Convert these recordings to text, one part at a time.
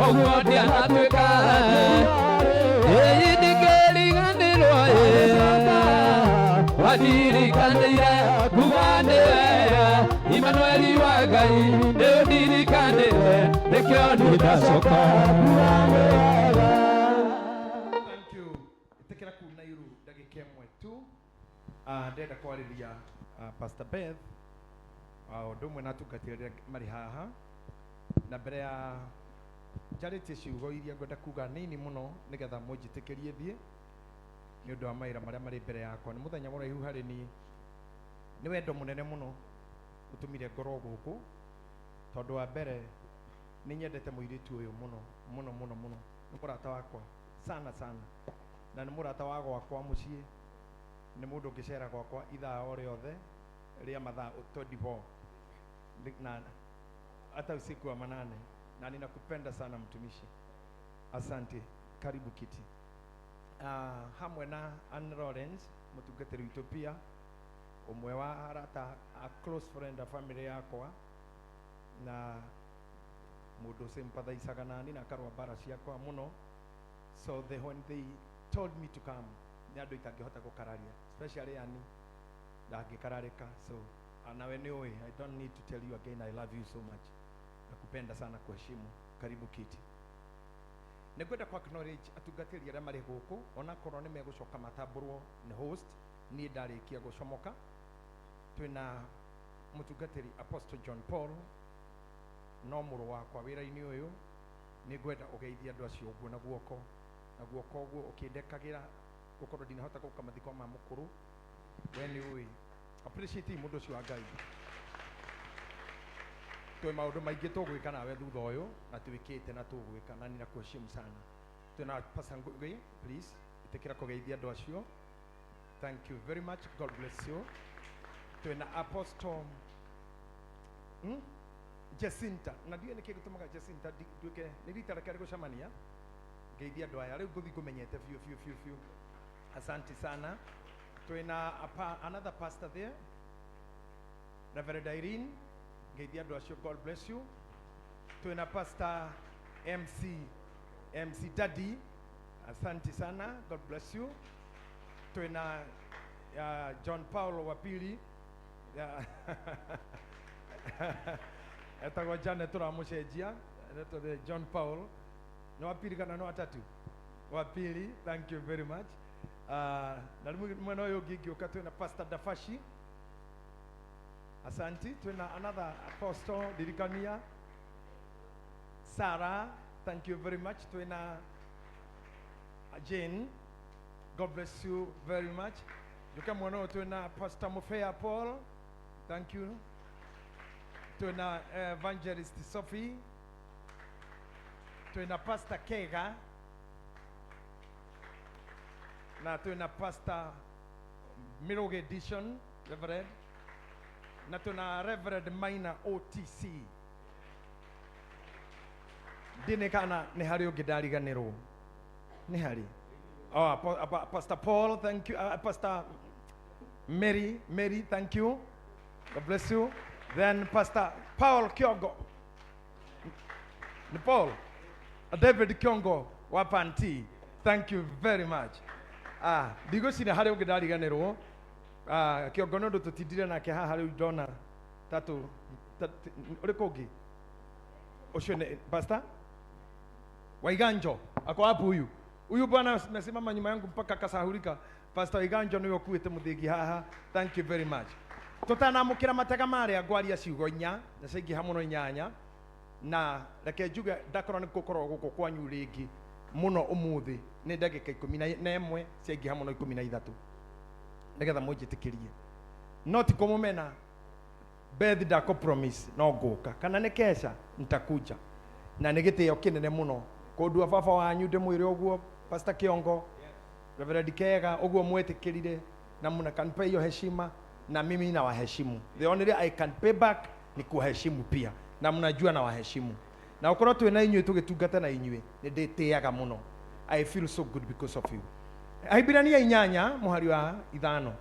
Oguo ndianatuĩka ndigĩriganĩrwo wandirikanaire kuga nĩ wega Imanueli wa Ngai nĩũndirikanĩire nĩkĩo ndacoka kuga nĩ wega. Thank you. Itekera kuna iru ndagĩka ĩmwe tu ndenda kwarĩria Pastor Beth ũndũ ũmwe na atungatĩri marĩ haha na mbere ya njarĩtie ciugo iria ngwenda kuga nini mũno nĩgetha mũnjĩtĩkĩrie thiĩ nĩ ũndũ wa mawĩra marĩa marĩ mbere yakwa. Nĩ mũthenya mũraihu harĩ niĩ, nĩ wendo mũnene mũno ũtũmire ngorwo gũkũ tondũ wa mbere nĩ nyendete mũirĩtu ũyũ mũno mũno mũno mũno. Nĩ mũrata wakwa sana sana na nĩ mũrata wa gwakwa mũciĩ, nĩ mũndũ ũngĩcera gwakwa ithaa o rĩothe rĩa mathaa 24 na hata usiku wa manane, na ninakupenda sana mtumishi. Asante, karibu kiti. Hamwe na Ann Lawrence mũtungatĩri witũ pia, ũmwe wa arata, a close friend a family yakwa na mũndũ sympathizaga nani na akarũa mbara ciakwa mũno. So when they told me to come, nĩ andũ itangĩhota gũkararia, especially Annie ndangĩkararĩka. So nawe nĩ ũĩ, I don't need to tell you again, I love you so much. Nakupenda sana, kuheshimu. Karibu kiti. Nĩngwenda kwa acknowledge atungatĩri arĩa marĩ gũkũ, ona korwo nĩ megũcoka matambũrwo nĩ host, niĩ ndarĩkia gũcomoka. Twĩna mũtungatĩri Apostle John Paul, no mũrũ wakwa wĩra-inĩ ũyũ. Nĩngwenda ũgeithie andũ acio ũguo na guoko ũguo ũkĩndekagĩra gũkorwo ndinahota gũka mathiko ma mũkũrũ. We nĩ ũĩ, appreciate mũndũ ũcio wa Ngai. Twĩ maũndũ maingĩ tũgwĩka nawe thutha ũyũ na twĩkĩte na tũgwĩka, na ninakuheshimu sana. Twĩna Pastor Ngugi, please itekera kũgeithia andũ acio. Thank you very much, God bless you. Twĩna Apostle Jacinta, na ndiye nĩkĩ gũtũmaga Jacinta nduĩke nĩ rita rĩake rĩ gũcemania ngeithia andũ aya, rĩu ngũthiĩ ngũmenyete biũ. Asante sana. Twĩna another pastor there, Reverend Irene, ngeithia andũ acio, God bless you. Twĩna Pastor MC Daddy, asante sana, God bless you. Twĩna John Paul wa pili etagwo Janet tũramũcenjia, John Paul nĩ wa pili kana nĩ wa tatu? Wa pili, thank you very much. Na mwena ũyũ ũngĩ ngĩũka twĩna Pastor Dafashi, asante. Twĩna another apostle Dirikania Sarah, thank you very much. Twĩna Jane, God bless you very much. Njuka mwena ũyũ twĩna Pastor Mufea Paul, thank you. Twĩna Evangelist Sophie, twĩna Pastor Kega, na twĩna Pastor Miroge Edition, Reverend, na twĩna Reverend Maina OTC. Ndine kana nĩ harĩ ũngĩ ndariganĩrwo? Nĩ harĩ? Pastor Paul, thank you. Pastor Mary, thank you. God bless you. Then Pastor Paul Kiongo, Paul, David Kiongo wa Panti, thank you very much. Digo sina harĩ ũngĩ ndariganĩrwo. Kiongo nĩ ũndũ tũtindire nake haha rĩu ndona tatu ũrĩkũ ũngĩ? Ũcio nĩ Pastor Waiganjo, ako hapo huyu bwana amesimama nyuma yangu mpaka kasahurika. Pastor Waiganjo nĩwe ũkuĩte mũthĩgi haha, thank you very much. Tũtanamũkĩra matega marĩa ngwaria ciugo 4 na ciaingĩha mũno 8, na reke njuge ndakorwo nĩ gũkorwo gũkũ kwanyu rĩngĩ mũno ũmũthĩ nĩ ndagĩka 11 ciaingĩha mũno 13 nĩgetha mũnjĩtĩkĩrie. No ti kũmũmena Beth ndako promise no ngũka, kana nĩ kesha nitakuja, na nĩ gĩtĩo kĩnene mũno kũndua baba wanyu ndĩmwĩre ũguo, Pastor Kiongo, Reverend Kega, ũguo mwĩtĩkĩrire na mnakanipea hiyo heshima na mimi na waheshimu. The only I can pay back ni kuheshimu pia, na mnajua na waheshimu, na ukorwo twĩna inyuĩ tũgĩtungata na inyuĩ nĩ ndĩtĩaga mũno. I feel so good because of you. Ahibirania 8 mũhari wa 5.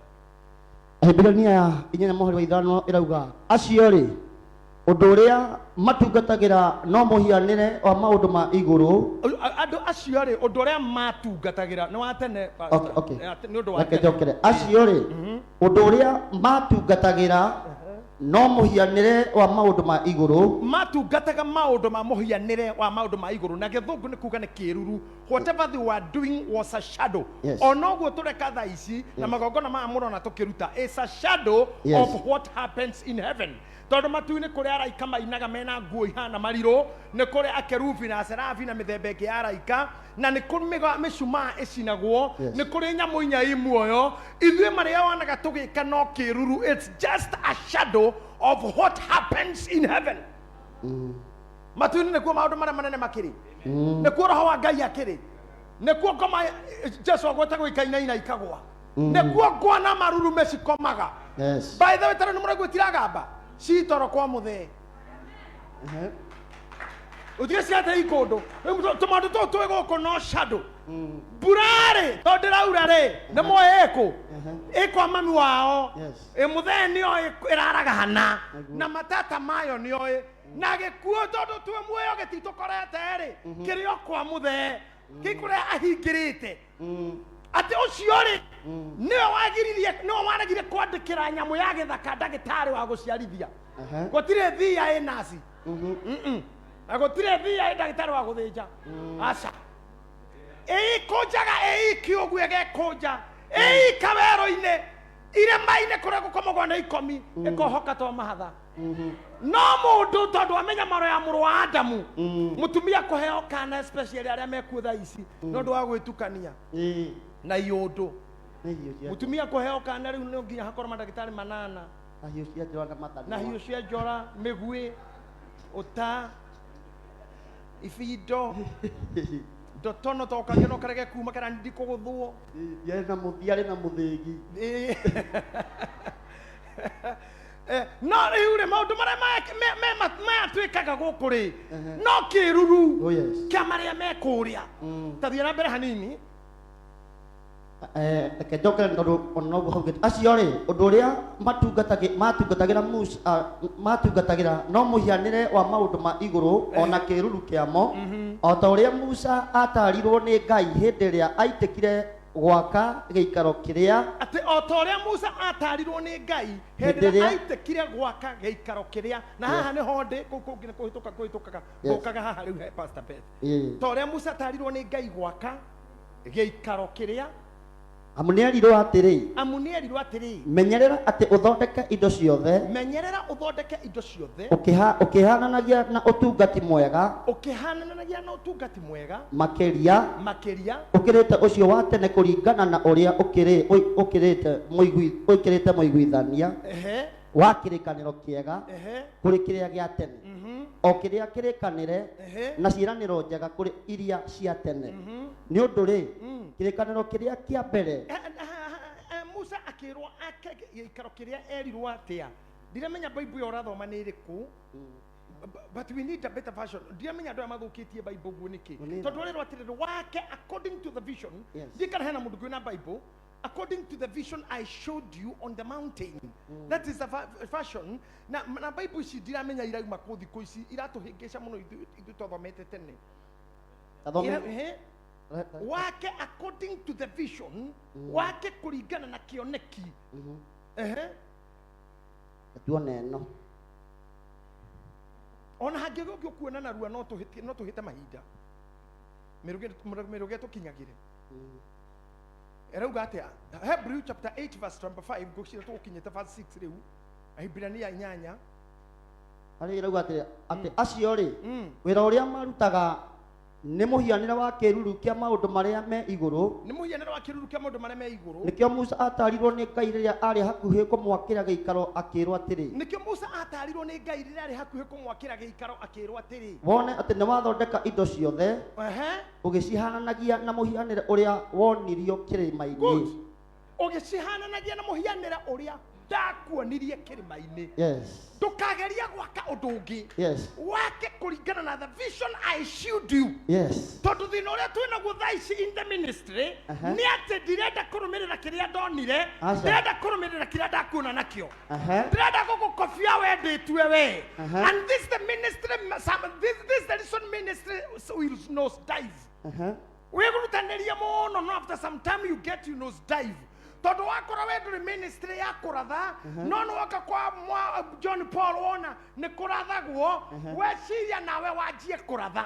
Ahibirania 8 mũhari wa 5 irauga acio rĩ Udoria matungatagira no muhianire wa maundu ma iguru. Andu acio ri undu uria matungatagira ni wa tene. Okay. Ni undu wa tene. Njokere acio ri undu uria matungatagira no muhianire wa maundu ma iguru. Matungataga maundu ma muhianire wa maundu ma iguru na githungu ni kuga ni kiruru. Whatever they were doing was a shadow. Yes. Onoguo tureka tha ici na magongona ma murona tukiruta is a shadow of what happens in heaven. Tondu matu-ini kuri araika mainaga mena nguo ihana mariro, ni kuri akerubi na serafi na mithemba ingi ya araika, na ni kuri mishumaa icinagwo, ni kuri nyamu inya i muoyo. Ithuĩ maria wanaga tugika no kiruru, it's just a shadow of what happens in heaven. Matu-ini nikuo maundu maria manene makiri, nikuo roho wa Ngai akiri, nikuo ngoma Jesu agwetagwo ikainaina ikagwa, nikuo ngwana maruru mecikomaga. By the way, tara numura gwitiragamba citoro kwa muthe utigĩcia atĩ ikundu tũmaũndũ tũu twĩ gũkũ no shadow. Mbura-rĩ tondũ ndĩraura-rĩ nĩ moĩ ĩkũ ĩkwa mami wao mũthee nĩoĩ ĩraragahana na matata mayo nĩoĩ na gĩkuũ tondũ twĩ muoyo gĩtitũkorete-rĩ kĩrĩ o kwa mũthee kĩkũrĩa ahingĩrĩte ati ucio-rĩ nĩwe waregire kwandĩkĩra nyamũ ya gĩthaka ndagĩtarĩ wa gũciarithia. Gũtirĩ thia ĩ naci na gũtirĩ thia ĩ ndagĩtarĩ wa gũthĩnja aca ĩikũnjaga ĩiki-ũguo ĩgekũnja ĩika werũ-inĩ irĩma-inĩ kũrĩa gũkomagwo nĩ ikomi ĩkohoka to mahatha. No mũndũ tondũ amenya maro ya mũrũ wa Adamu mũtumia kũheo kana especially arĩa mekuo thaa ici nĩ ũndũ wa gwĩtukania na iũndũ. Mũtumia kũheo kana rĩu no nginya hakorwo mandagĩtarĩ manana na hiũ cia njora, mĩguĩ, ũta, ibindo, ndotono tokagio no karege kuma kana ndikũgũthwo na mũthiarĩ na mũthĩgi. No rĩu-rĩ maũndũ marĩa matwĩkaga gũkũ-rĩ no kĩruru kĩa marĩa me kũrĩa. Ta thiĩ na mbere hanini. Reke njokere tondũ ona noguo haugĩte acio-rĩ ũndũ ũrĩa matungatagĩra no mũhianĩre wa maũndũ ma igũrũ ona kĩruru kĩamo, o ta ũrĩa Musa atarirwo nĩ Ngai hĩndĩ ĩrĩa aitĩkire gwaka gĩikaro kĩrĩa atĩ o ta ũrĩa Musa atarirwo nĩ Ngai hĩndĩ ĩrĩa aitĩkire gwaka gĩikaro kĩrĩa. Na haha nĩho ndĩ kũngĩ kũhĩtũkaga gũkaga haha rĩu he Pastor Beth. Ta ũrĩa Musa atarirwo nĩ Ngai gwaka gĩikaro kĩrĩa amu nĩerirwo atĩrĩ menyerera atĩ ũthondeke indo ciothe, ũkĩhananagia na ũtungati mwega makĩria ũkĩrĩte ũcio wa tene kũringana na ũrĩa ũkĩrĩte mũiguithania wa kĩrĩkanĩro kĩega kũrĩ kĩrĩa gĩa tene, o kĩrĩa kĩrĩkanĩre na ciĩranĩro njega kũrĩ iria cia tene. Nĩ ũndũ-rĩ kĩrĩkanĩro kĩrĩa kĩa mbere Musa akĩrwo ake gĩikaro kĩrĩa erirwo atĩa. Ndiramenya Bible ya ũrathoma nĩ ĩrĩkũ, but we need a better version. Ndiramenya andũ aya mathũkĩtie Bible guo nĩkĩ, tondũ ũrerwo atĩrĩrĩ wake according to the vision. Ndikana hena mũndũ kwĩna Bible. According to the vision I showed you on the mountain. That is the version. Na Bible ici ndiramenya irauma kũ thikũ ici iratũhĩngĩca mũno ithuĩ twathomete tene. Wake according to the vision, wake kũringana na kĩoneki. Tuone no. Ona hangĩgĩũkio kuona narua no tũhĩte mahinda. Mĩruge tũkinyagĩre. Erauga atĩa Hebrew chapter 8 verse number 5 gũcira tũkinyĩte verse 6 rĩu Ahibirania 8 harĩ erauga atĩ acio-rĩ wĩra ũrĩa marutaga nĩ mũhianĩre wa kĩruru kĩa maũndũ marĩa me igũrũ. Nĩkĩo Musa atarirwo nĩ Ngai rĩrĩa arĩ hakuhĩ kũmwakĩra gĩikaro akĩrwo atĩrĩ wone atĩ nĩ wathondeka indo ciothe ũgĩcihananagia na mũhianĩre ũrĩa wonirio kĩrĩma-inĩ. Ũgĩcihananagia na mũhianĩre ũrĩa ndakuonirie kĩrĩma-inĩ Yes. ndũkageria gwaka ũndũ ũngĩ Yes. wake kũringana na the vision I showed you. Yes. Tondũ thĩna ũrĩa twĩnaguo thaa ici in the ministry nĩ atĩ ndirenda kũrũmĩrĩra kĩrĩa ndonire, ndirenda kũrũmĩrĩra kĩrĩa ndakuona nakĩo, ndirenda gũgũkobia we ndĩtue we. And this the ministry, this the reason ministry will nose dive. Wĩgũrutanĩria mũno, no after some time you get you nose dive. Tondũ wakora we ndũrĩ ministry ya kũratha, no nĩwoka kwa John Paul wona nĩ kũrathagwo, weciria nawe wanjie kũratha.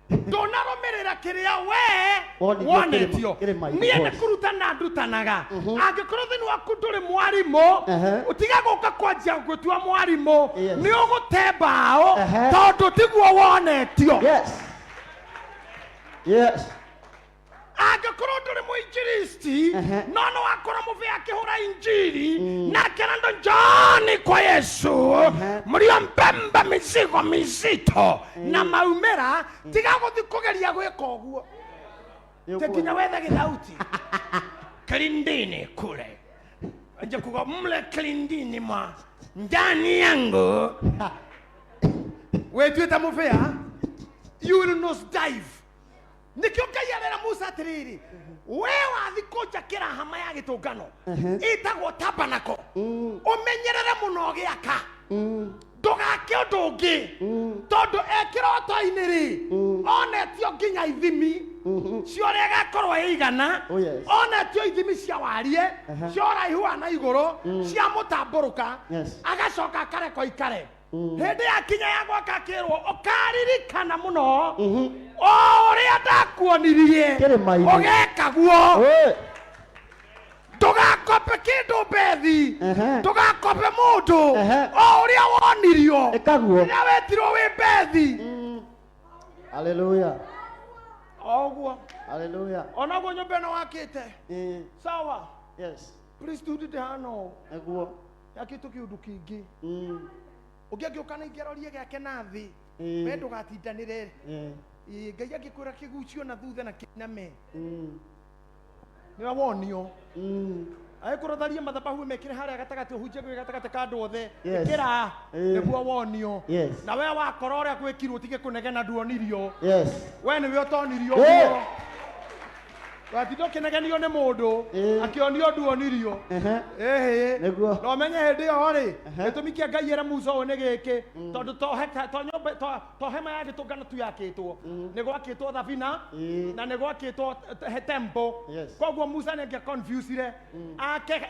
Ndũnarũmĩrĩra kĩrĩa we wonetio. Niĩ nĩ kũrutana ndutanaga. Angĩkorwo thĩinĩ waku ndũrĩ mwarimũ, ũtiga gũka kwanjia gũtua mwarimũ, nĩ ũgũte mbaũ tondũ tiguo wonetio. Yes. Yes. Angĩkorwo ndũrĩ mũinjilisti, no nĩ wakora mũbĩa akĩhũra injili na akĩranda njoni kwa Yesu, mliombeba mizigo mizito na maumĩra, tiga gũthiĩ kũgeria gwĩka ũguo. Tekinya wethe gĩthauti kilindini kule, anje kuga mle kilindini mwa ndani yangu. Wetuĩte mũbĩa, you will nose dive. Nikio Ngai arera Musa atiriri, we wathi kũnjakĩra hama ya gĩtũngano ĩtagwo tabanako, ũmenyerere mũno gĩaka, ndũgake ũndũ ũngĩ, tondũ ekĩroto-inĩ rĩ onetio nginya ithimi cio ũrĩa ĩgakorwo ĩigana, onetio ithimi cia warie, cia ũraihu wa na igũrũ, cia mũtambũrũka, agacoka akareko ikare. Hĩndĩ yakinya ya gwaka kĩrwo ũkaririkana mũno ũrĩa ndakuonirie ũgekaguo. Ndũgakope kĩndũ mbethi, ndũgakope mũndũ o ũrĩa wonirio rĩrĩa wetirwo wĩ mbethi. Hallelujah. Oguo. Hallelujah. Onaguo nyũmba ĩno wakĩte sawa. Yes. Priest ndĩ hano Eguo. yakĩtwo kĩũndũ kĩngĩ ũngĩũka na ingĩrorie gĩake na thĩ, we ndũgatindanĩre. Ngai angĩkwĩra kĩgucio na thutha na kĩiname, nĩwe wonio. Agĩkũrotharia mathabahu mekĩre harĩa gatagatĩ, ũhunjie gwĩ gatagatĩ ka andũ othe, ĩkĩra nĩguo wonio. Na we wakora ũrĩa gwĩkirwo utige kũnegena nduonirio. We nĩwe ũtonirio guo. Watinda ũkĩnegenio nĩ mũndũ akĩonio nduonirio. No ũmenye hĩndĩ ĩyo rĩ, gĩtũmi kĩa Ngai ere Musa ũũ nĩ gĩkĩ, tondũ to hema ya gĩtũngano tu yakĩtwo, nĩ gwakĩtwo thabina na nĩ gwakĩtwo temple. Koguo Musa nĩ angĩa-confuse-ire ake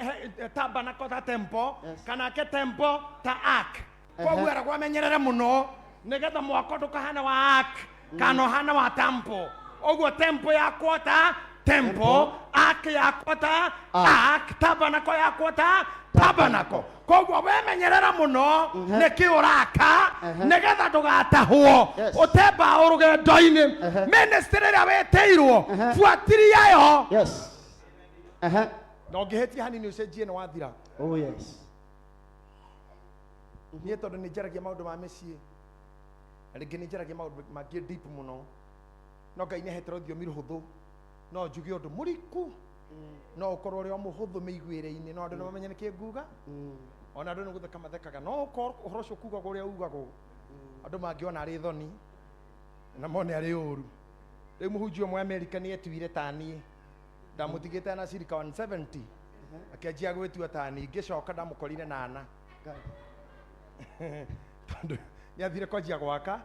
tabernacle ta temple kana ake temple ta ark. Koguo eragwo amenyerere mũno nĩgetha mwako ndũkahane wa ark kana ũhane wa temple. Oguo temple yakwo ta temple, ark yakwo ta ark, tabernacle yakwo ta tabernacle. Koguo wemenyerera mũno nĩkĩ ũraka nĩgetha ndũgatahwo ũte mbaũ rũgendo-inĩ. Ministry ĩrĩa wĩtĩirwo buatiria yo. Na ũngĩhĩtia hanini ũcenjie nĩ wathira. Niĩ tondũ nĩ njaragia maũndũ ma mĩciĩ, rĩngĩ nĩ njaragia maũndũ mangĩ deep mũno, no Ngai nĩahete rũthiomi rũhũthũ, no njuge ũndũ mũriku, no ũkorwo ũrĩ o mũhũthũ mĩiguĩre-inĩ, no andũ nĩmamenye nĩkĩ nguga, ona andũ nĩgũtheka mathekaga, no ũkorwo ũhoro ũcio ukugagwo ũrĩa ugagwo, andũ mangĩona arĩ thoni na mone arĩ ũru. Rĩu mũhunjia ũmwe Amerika nĩetuire ta niĩ, ndamũtigĩte na cirika 170 akĩanjia gwĩtua ta niĩ, ngĩcoka ndamũkorire na ana tondũ nĩathire kwanjia gwaka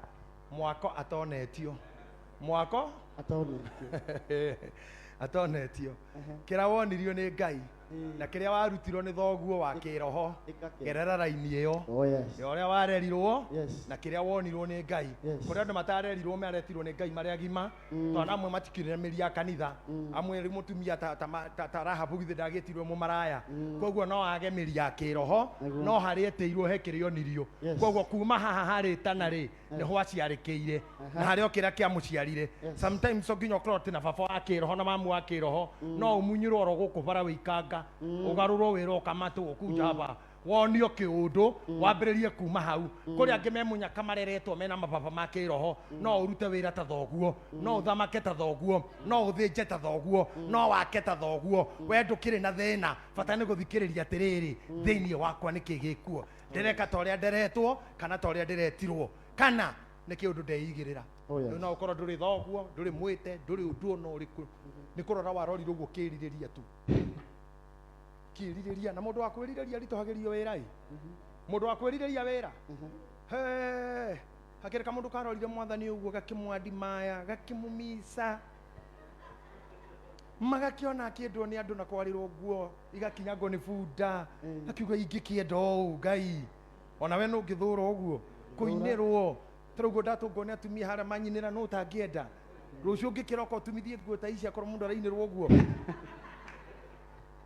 mwako atonetio. Mwako atonetio. Kĩrĩa wonirio nĩ Ngai na kĩrĩa warutirwo nĩ thoguo wa kĩroho gerera raini ĩyo ũrĩa warerirwo na kĩrĩa wonirwo nĩ Ngai. Kũrĩa andũ matarerirwo maretirwo nĩ Ngai marĩa agima, tondũ amwe matikirĩre mĩri ya kanitha, amwe rĩ mũtumia ta Rahabu githĩ ndagĩtirwo mũmaraya, koguo no age mĩri ya kĩroho, no harĩ etĩirwo he kĩrĩa onirio. Koguo kuma haha harĩ tana rĩ nĩho aciarĩkĩire na harĩ o kĩrĩa kĩamũciarire. Sometimes nginya ũkorwo atĩ na baba wa kĩroho na mamu wa kĩroho no ũmunyĩrwo oro gũkũ bara wĩikanga, ũgarũrwo wĩra ũkamatwo kuu Java wonio kiundu wambiririe kuma hau kuri angi memunya kamareretwo mena mababa ma kiroho no urute wira ta thoguo no uthamake ta thoguo no uthinje ta thoguo no wake ta thoguo we ndukiri na thina bata ni guthikiriria atiriri thiini wakwa niki gikuo ndireka ta uria nderetwo kana ta uria ndiretirwo kana nä kä å ndå ndeigä no ukorwo ndå rä thoguo ndå rä mwä ndå rä å ndå ona å rä kå nä kå rora warorirwo guo kä rirä ria tu kä rirä ria na må ndå wa kwä rirä ria ritå hagä rio wä ra må ndå wa kwä rirä ria wä ra hakä rä kamå ndå karorire mwathani å guo gakä mwandimaya gakä må mica magakä ona akä endwo nä andå na kwarä rwo nguo igakinyangwo nä bunda akiuga ingä kä enda å ngai ona we no ngä thå ra å guo kå inä rwo tarauguo ndatångwo nä atumia harä manyinä ra no å tangä enda rå cio ngä kä roka å tumithie nguo ta ici akorwo må ndå arainä rwo guo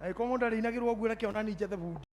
agä korwo må ndå arä inagä rwo guo reke onani njethe bunda